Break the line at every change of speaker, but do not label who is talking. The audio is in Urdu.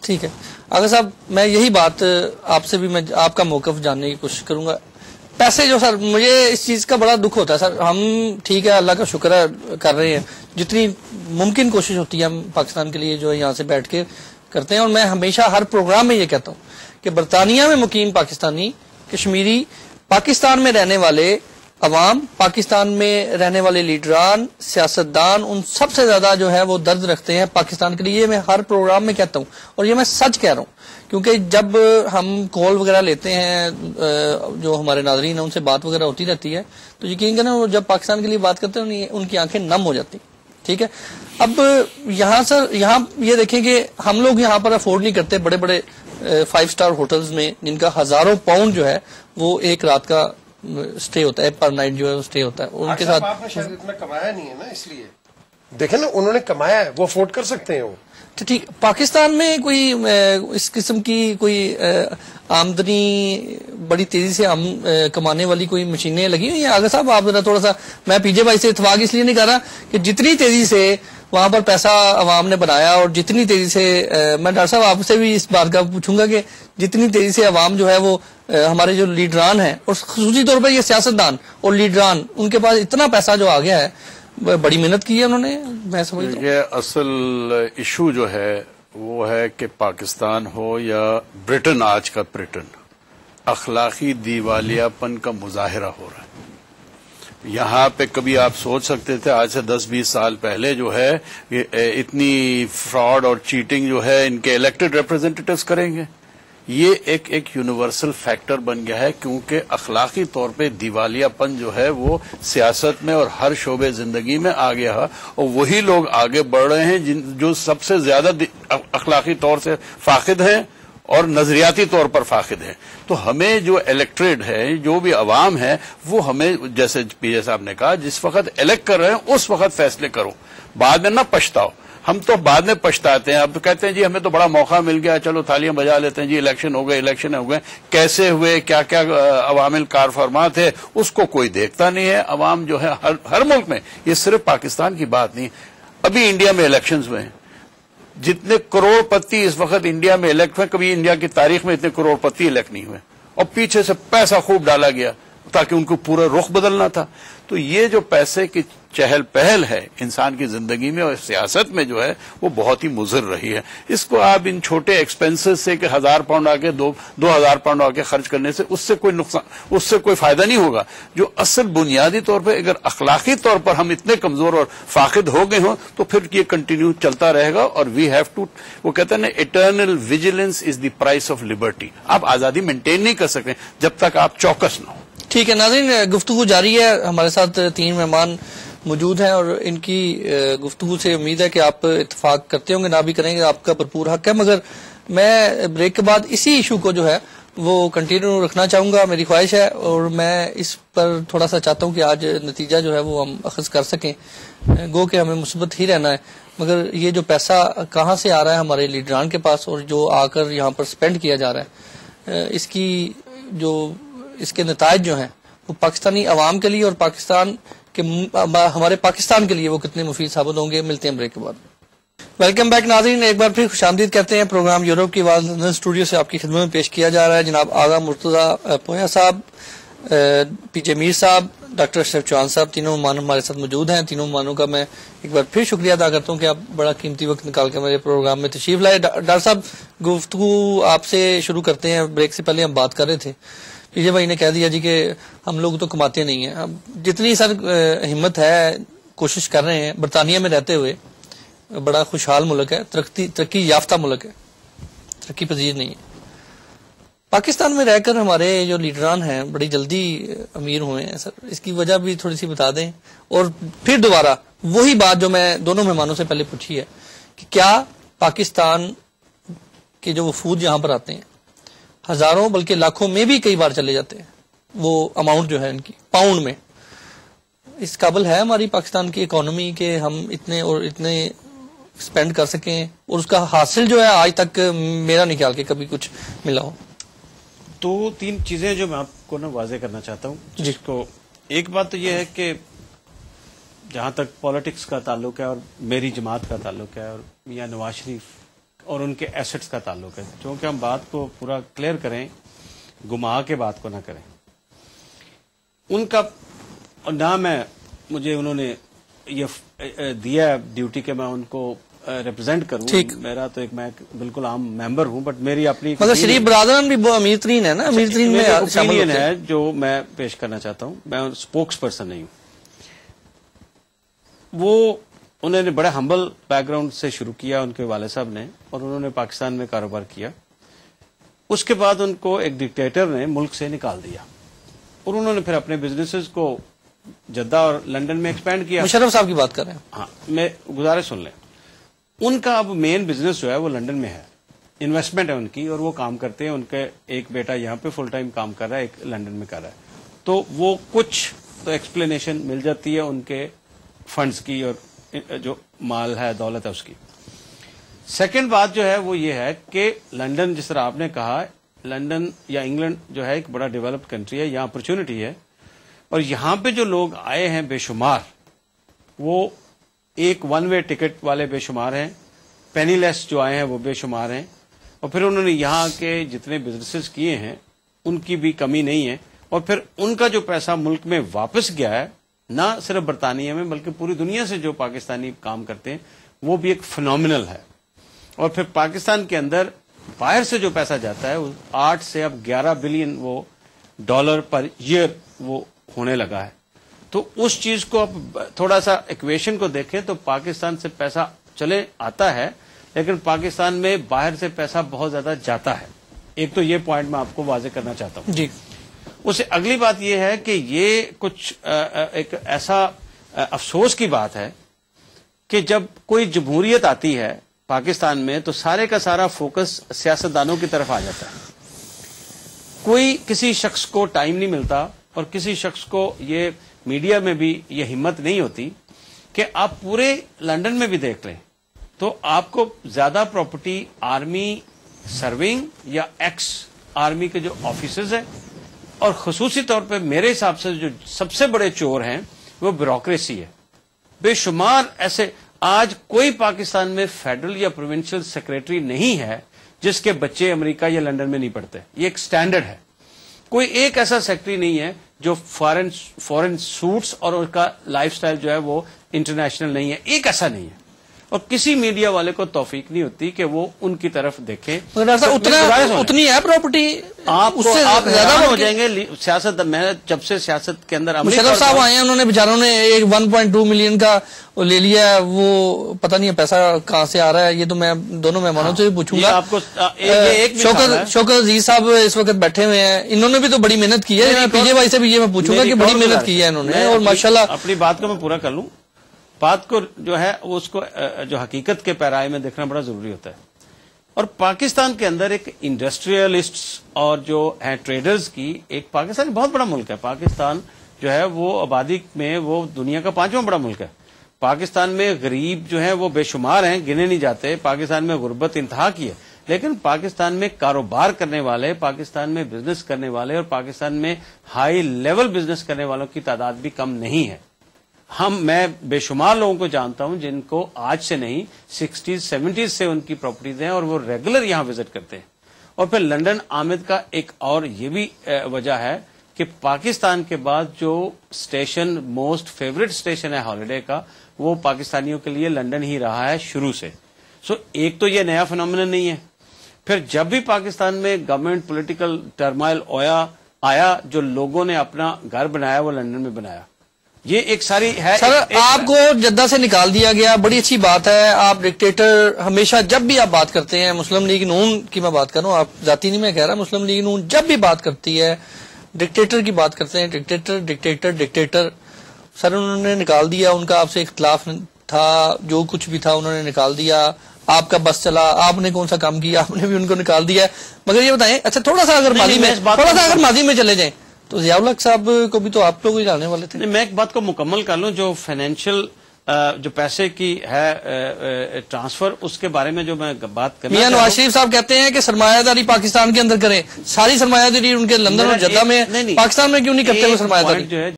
ٹھیک ہے آغا صاحب، میں یہی بات آپ سے بھی میں آپ کا موقف جاننے کی کوشش کروں گا. پیسے جو سر، مجھے اس چیز کا بڑا دکھ ہوتا ہے سر. ہم ٹھیک ہے اللہ کا شکر ہے کر رہے ہیں، جتنی ممکن کوشش ہوتی ہے ہم پاکستان کے لیے جو ہے یہاں سے بیٹھ کے کرتے ہیں. اور میں ہمیشہ ہر پروگرام میں یہ کہتا ہوں کہ برطانیہ میں مقیم پاکستانی، کشمیری، پاکستان میں رہنے والے عوام، پاکستان میں رہنے والے لیڈران، سیاستدان، ان سب سے زیادہ جو ہے وہ درد رکھتے ہیں پاکستان کے لیے. یہ میں ہر پروگرام میں کہتا ہوں اور یہ میں سچ کہہ رہا ہوں، کیونکہ جب ہم کال وغیرہ لیتے ہیں جو ہمارے ناظرین ہیں ان سے بات وغیرہ ہوتی رہتی ہے تو یقین کریں وہ جب پاکستان کے لیے بات کرتے ہیں ان کی آنکھیں نم ہو جاتی. ٹھیک ہے، اب یہاں یہ دیکھیں کہ ہم لوگ یہاں پر افورڈ نہیں کرتے بڑے بڑے 5 اسٹار ہوٹلز میں جن کا ہزاروں پاؤنڈ جو ہے وہ ایک رات کا اسٹے ہوتا ہے، پر نائٹ جو ہے اسٹے ہوتا ہے. ان کے ساتھ
آپ نے شاید اتنا کمایا نہیں ہے نا، اس لیے دیکھیں نا انہوں نے کمایا ہے، وہ افورڈ کر سکتے ہیں. وہ
ٹھیک، پاکستان میں کوئی اس قسم کی کوئی آمدنی بڑی تیزی سے کمانے والی کوئی مشینیں لگی ہوئی ہیں؟ آغا صاحب آپ ذرا تھوڑا سا، میں پی جے بھائی سے اتفاق اس لیے نہیں کر رہا کہ جتنی تیزی سے وہاں پر پیسہ عوام نے بنایا اور جتنی تیزی سے میں ڈاکٹر صاحب آپ سے بھی اس بات کا پوچھوں گا کہ جتنی تیزی سے عوام جو ہے وہ ہمارے جو لیڈران ہیں اور خصوصی طور پر یہ سیاستدان اور لیڈران، ان کے پاس اتنا پیسہ جو آ گیا ہے، بڑی محنت کی ہے انہوں نے. میں سمجھتا ہوں
یہ اصل ایشو جو ہے وہ ہے کہ پاکستان ہو یا برٹن، آج کا برٹن اخلاقی دیوالیہ پن کا مظاہرہ ہو رہا ہے. یہاں پہ کبھی آپ سوچ سکتے تھے آج سے 10-20 سال پہلے جو ہے اتنی فراڈ اور چیٹنگ جو ہے ان کے الیکٹڈ ریپرزینٹیٹیوز کریں گے؟ یہ ایک یونیورسل فیکٹر بن گیا ہے، کیونکہ اخلاقی طور پہ دیوالیہ پن جو ہے وہ سیاست میں اور ہر شعبے زندگی میں آ گیا ہے، اور وہی لوگ آگے بڑھ رہے ہیں جو سب سے زیادہ اخلاقی طور سے فاقد ہیں اور نظریاتی طور پر فاقد ہیں. تو ہمیں جو الیکٹریٹ ہے، جو بھی عوام ہے، وہ ہمیں جیسے پی جے صاحب نے کہا جس وقت الیکٹ کر رہے ہیں اس وقت فیصلے کرو، بعد میں نہ پچھتاؤ. ہم تو بعد میں پچھتاتے ہیں، اب تو کہتے ہیں جی ہمیں تو بڑا موقع مل گیا، چلو تالیاں بجا لیتے ہیں، جی الیکشن ہو گئے. کیسے ہوئے، کیا کیا عوامل کار فرما تھے، اس کو کوئی دیکھتا نہیں ہے. عوام جو ہے ہر ملک میں، یہ صرف پاکستان کی بات نہیں، ابھی انڈیا میں الیکشنز ہوئے ہیں، جتنے کروڑ پتی اس وقت انڈیا میں الیکٹ ہوئے، کبھی انڈیا کی تاریخ میں اتنے کروڑ پتی الیکٹ نہیں ہوئے، اور پیچھے سے پیسہ خوب ڈالا گیا تاکہ ان کو پورا رخ بدلنا تھا. تو یہ جو پیسے کی چہل پہل ہے انسان کی زندگی میں اور سیاست میں جو ہے وہ بہت ہی مضر رہی ہے. اس کو آپ ان چھوٹے ایکسپنسز سے کہ 1000 پاؤنڈ آ کے 2000 پاؤنڈ آ کے خرچ کرنے سے اس سے کوئی نقصان، اس سے کوئی فائدہ نہیں ہوگا. جو اصل بنیادی طور پہ اگر اخلاقی طور پر ہم اتنے کمزور اور فاقد ہو گئے ہوں تو پھر یہ کنٹینیو چلتا رہے گا. اور وی ہیو ٹو، وہ کہتے ہیں نا eternal vigilance is the price of Liberty. آپ آزادی مینٹین نہیں کر سکتے جب تک آپ چوکس نہ ہو.
ٹھیک ہے ناظرین، گفتگو جاری ہے. ہمارے ساتھ 3 مہمان موجود ہیں اور ان کی گفتگو سے امید ہے کہ آپ اتفاق کرتے ہوں گے، نہ بھی کریں گے، آپ کا بھرپور حق ہے. مگر میں بریک کے بعد اسی ایشو کو جو ہے وہ کنٹینیو رکھنا چاہوں گا، میری خواہش ہے، اور میں اس پر تھوڑا سا چاہتا ہوں کہ آج نتیجہ جو ہے وہ ہم اخذ کر سکیں. گو کہ ہمیں مثبت ہی رہنا ہے، مگر یہ جو پیسہ کہاں سے آ رہا ہے ہمارے لیڈران کے پاس اور جو آ کر یہاں پر سپینڈ کیا جا رہا ہے، اس کے نتائج جو ہیں وہ پاکستانی عوام کے لیے اور ہمارے پاکستان کے لیے وہ کتنے مفید ثابت ہوں گے. ملتے ہیں بریک کے بعد. ویلکم بیک ناظرین، ایک بار پھر خوش آمدید کہتے ہیں. پروگرام یورپ کی آواز لندن اسٹوڈیو سے آپ کی خدمت میں پیش کیا جا رہا ہے. جناب آغا مرتضی پویا صاحب، پی جے میر صاحب، ڈاکٹر اشرف چوہان صاحب، تینوں مہمان ہمارے ساتھ موجود ہیں. تینوں مہمانوں کا میں ایک بار پھر شکریہ ادا کرتا ہوں کہ آپ بڑا قیمتی وقت نکال کے میرے پروگرام میں تشریف لائے. ڈاکٹر صاحب، گفتگو آپ سے شروع کرتے ہیں. بریک سے پہلے ہم بات کر رہے تھے، پی جے بھائی نے کہہ دیا جی کہ ہم لوگ تو کماتے نہیں ہیں. اب جتنی سر ہمت ہے، کوشش کر رہے ہیں. برطانیہ میں رہتے ہوئے بڑا خوشحال ملک ہے، ترقی یافتہ ملک ہے، ترقی پذیر نہیں ہے. پاکستان میں رہ کر ہمارے جو لیڈران ہیں بڑی جلدی امیر ہوئے ہیں. سر اس کی وجہ بھی تھوڑی سی بتا دیں. اور پھر دوبارہ وہی بات جو میں دونوں مہمانوں سے پہلے پوچھی ہے کہ کیا پاکستان کے جو وفود یہاں پر آتے ہیں، ہزاروں بلکہ لاکھوں میں بھی کئی بار چلے جاتے ہیں، وہ اماؤنٹ جو ہے ان کی پاؤنڈ میں، اس قابل ہے ہماری پاکستان کی اکانومی کہ ہم اتنے سپینڈ کر سکیں، اور اس کا حاصل جو ہے آج تک میرا نہیں خیال کہ کبھی کچھ ملا ہو.
2-3 چیزیں جو میں آپ کو نا واضح کرنا چاہتا ہوں. جس کو ایک بات تو یہ ہے کہ جہاں تک پالیٹکس کا تعلق ہے اور میری جماعت کا تعلق ہے اور میاں نواز شریف اور ان کے ایسٹس کا تعلق ہے. چونکہ ہم بات کو پورا کلیئر کریں, گما کے بات کو نہ کریں. ان کا نہ مجھے انہوں نے یہ دیا ڈیوٹی کہ میں ان کو ریپرزینٹ کروں. میرا تو میں بالکل عام ممبر ہوں, بٹ میری اپنی
مگر شریف برادران بھی امیر ترین ہے نا, امیر ترین میں
اوپینین ہے جو میں پیش کرنا چاہتا ہوں. میں اسپوکس پرسن نہیں ہوں. وہ انہوں نے بڑے ہمبل بیک گراؤنڈ سے شروع کیا ان کے والد صاحب نے, اور انہوں نے پاکستان میں کاروبار کیا. اس کے بعد ان کو ایک ڈکٹیٹر نے ملک سے نکال دیا, اور انہوں نے پھر اپنے بزنسز کو جدہ اور لنڈن میں ایکسپینڈ کیا.
مشرف صاحب کی بات کر رہے ہیں.
ہاں, میں گزارش سن لیں. ان کا اب مین بزنس جو ہے وہ لنڈن میں ہے, انویسٹمنٹ ہے ان کی, اور وہ کام کرتے ہیں. ان کے ایک بیٹا یہاں پہ فل ٹائم کام کر رہا ہے, ایک لنڈن میں کر رہا ہے. تو وہ کچھ تو ایکسپلینیشن مل جاتی ہے ان کے فنڈز کی اور جو مال ہے, دولت ہے اس کی. سیکنڈ بات جو ہے وہ یہ ہے کہ لنڈن, جس طرح آپ نے کہا, لنڈن یا انگلینڈ جو ہے ایک بڑا ڈیولپڈ کنٹری ہے, یہاں اپرچونٹی ہے, اور یہاں پہ جو لوگ آئے ہیں بے شمار, وہ ایک ون وے ٹکٹ والے بے شمار ہیں, پینی لیس جو آئے ہیں وہ بے شمار ہیں, اور پھر انہوں نے یہاں کے جتنے بزنسز کیے ہیں ان کی بھی کمی نہیں ہے. اور پھر ان کا جو پیسہ ملک میں واپس گیا ہے, نہ صرف برطانیہ میں بلکہ پوری دنیا سے جو پاکستانی کام کرتے ہیں, وہ بھی ایک فنومینل ہے. اور پھر پاکستان کے اندر باہر سے جو پیسہ جاتا ہے 8 سے اب 11 بلین وہ ڈالر پر ایئر وہ ہونے لگا ہے. تو اس چیز کو اب تھوڑا سا ایکویشن کو دیکھیں تو پاکستان سے پیسہ چلے آتا ہے, لیکن پاکستان میں باہر سے پیسہ بہت زیادہ جاتا ہے. ایک تو یہ پوائنٹ میں آپ کو واضح کرنا چاہتا ہوں.
جی.
اس سے اگلی بات یہ ہے کہ یہ کچھ ایک ایسا افسوس کی بات ہے کہ جب کوئی جمہوریت آتی ہے پاکستان میں تو سارے کا سارا فوکس سیاستدانوں کی طرف آ جاتا ہے. کوئی کسی شخص کو ٹائم نہیں ملتا, اور کسی شخص کو یہ میڈیا میں بھی یہ ہمت نہیں ہوتی کہ آپ پورے لنڈن میں بھی دیکھ لیں تو آپ کو زیادہ پراپرٹی آرمی سرونگ یا ایکس آرمی کے جو آفیسز ہیں, اور خصوصی طور پہ میرے حساب سے جو سب سے بڑے چور ہیں وہ بیوروکریسی ہے. بے شمار ایسے, آج کوئی پاکستان میں فیڈرل یا پروونشل سیکریٹری نہیں ہے جس کے بچے امریکہ یا لنڈن میں نہیں پڑھتے. یہ ایک سٹینڈرڈ ہے. کوئی ایک ایسا سیکٹری نہیں ہے جو فورن سوٹس اور ان کا لائف سٹائل جو ہے وہ انٹرنیشنل نہیں ہے. ایک ایسا نہیں ہے, اور کسی میڈیا والے کو توفیق نہیں ہوتی کہ وہ ان کی طرف دیکھیں.
اتنی ہے پراپرٹی,
آپ زیادہ ہو جائیں گے. سیاست, میں جب سے سیاست کے اندر
مشرف صاحب آئے ہیں, انہوں نے بیچاروں نے 1.2 ملین کا لے لیا ہے. وہ پتہ نہیں ہے پیسہ کہاں سے آ رہا ہے. یہ تو میں دونوں مہمانوں سے بھی پوچھوں گا.
آپ کو
شوکت عزیز صاحب اس وقت بیٹھے ہوئے ہیں, انہوں نے بھی تو بڑی محنت کی ہے. پی جے بھائی سے بھی یہ میں پوچھوں گا کہ بڑی محنت کی ہے انہوں نے, اور ماشاءاللہ.
اپنی بات کو میں پورا کر لوں. بات کو جو ہے اس کو جو حقیقت کے پیرائے میں دیکھنا بڑا ضروری ہوتا ہے. اور پاکستان کے اندر ایک انڈسٹریلسٹ اور جو ہیں ٹریڈرز کی ایک, پاکستان بہت بڑا ملک ہے. پاکستان جو ہے وہ آبادی میں وہ دنیا کا 5واں بڑا ملک ہے. پاکستان میں غریب جو ہیں وہ بے شمار ہیں, گنے نہیں جاتے. پاکستان میں غربت انتہا کی ہے, لیکن پاکستان میں کاروبار کرنے والے, پاکستان میں بزنس کرنے والے اور پاکستان میں ہائی لیول بزنس کرنے والوں کی تعداد بھی کم نہیں ہے. میں بے شمار لوگوں کو جانتا ہوں جن کو آج سے نہیں 60s 70s سے ان کی پراپرٹیز ہیں, اور وہ ریگولر یہاں وزٹ کرتے ہیں. اور پھر لنڈن آمد کا ایک اور یہ بھی وجہ ہے کہ پاکستان کے بعد جو اسٹیشن موسٹ فیوریٹ اسٹیشن ہے ہالیڈے کا, وہ پاکستانیوں کے لیے لنڈن ہی رہا ہے شروع سے. ایک تو یہ نیا فنومینن نہیں ہے. پھر جب بھی پاکستان میں گورنمنٹ پولیٹیکل ٹرمائل آیا, جو لوگوں نے اپنا گھر بنایا وہ لنڈن میں بنایا. یہ ایک ساری ہے.
سر آپ کو جدہ سے نکال دیا گیا, بڑی اچھی بات ہے. آپ ڈکٹیٹر ہمیشہ جب بھی آپ بات کرتے ہیں, مسلم لیگ نون کی میں بات کروں, آپ ذاتی نہیں میں کہہ رہا, مسلم لیگ نون جب بھی بات کرتی ہے ڈکٹیٹر کی بات کرتے ہیں. ڈکٹیٹر سر انہوں نے نکال دیا. ان کا آپ سے اختلاف تھا, جو کچھ بھی تھا انہوں نے نکال دیا. آپ کا بس چلا, آپ نے کون سا کام کیا, آپ نے بھی ان کو نکال دیا. مگر یہ بتائیں, اچھا تھوڑا سا اگر ماضی میں چلے جائیں تو ضیاء الحق صاحب کو بھی تو آپ لوگ ہی جانے والے تھے.
میں ایک بات کو مکمل کر لوں, جو فائنینشیل جو پیسے کی ہے ٹرانسفر, اس کے بارے میں جو میں بات کرنا
میاں نواز شریف صاحب کہتے ہیں کہ سرمایہ داری پاکستان کے اندر کریں. ساری سرمایہ داری ان کے لندن اور جدہ میں, پاکستان میں کیوں نہیں کرتے وہ سرمایہ داری؟